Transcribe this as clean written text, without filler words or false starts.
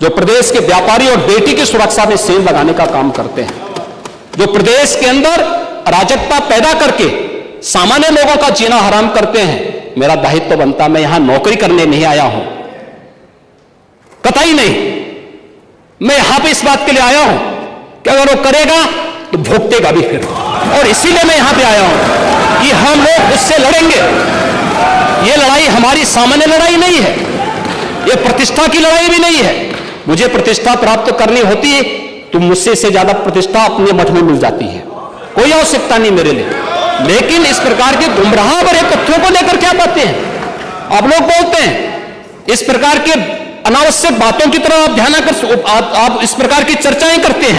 जो प्रदेश के व्यापारी और बेटी की सुरक्षा में सेंध लगाने का काम करते हैं, जो प्रदेश के अंदर अराजकता पैदा करके सामान्य लोगों का जीना हराम करते हैं। मेरा दायित्व बनता, मैं यहां नौकरी करने नहीं आया हूं, कतई नहीं। मैं यहां पे इस बात के लिए आया हूं कि अगर वो करेगा तो भुगतेगा भी फिर, और इसीलिए मैं यहां पे आया हूं कि हम लोग उससे लड़ेंगे। ये लड़ाई हमारी सामान्य लड़ाई नहीं है, ये प्रतिष्ठा की लड़ाई भी नहीं है। मुझे प्रतिष्ठा प्राप्त करनी होती है तो मुझसे से ज्यादा प्रतिष्ठा अपने मठ में मिल जाती है, कोई आवश्यकता नहीं मेरे लिए। लेकिन इस प्रकार के गुमराह भरे तथ्यों को लेकर क्या बातें हैं आप लोग बोलते हैं, इस प्रकार के अनावश्यक बातों की तरफ आप ध्यान आकर आप इस प्रकार की चर्चाएं करते हैं।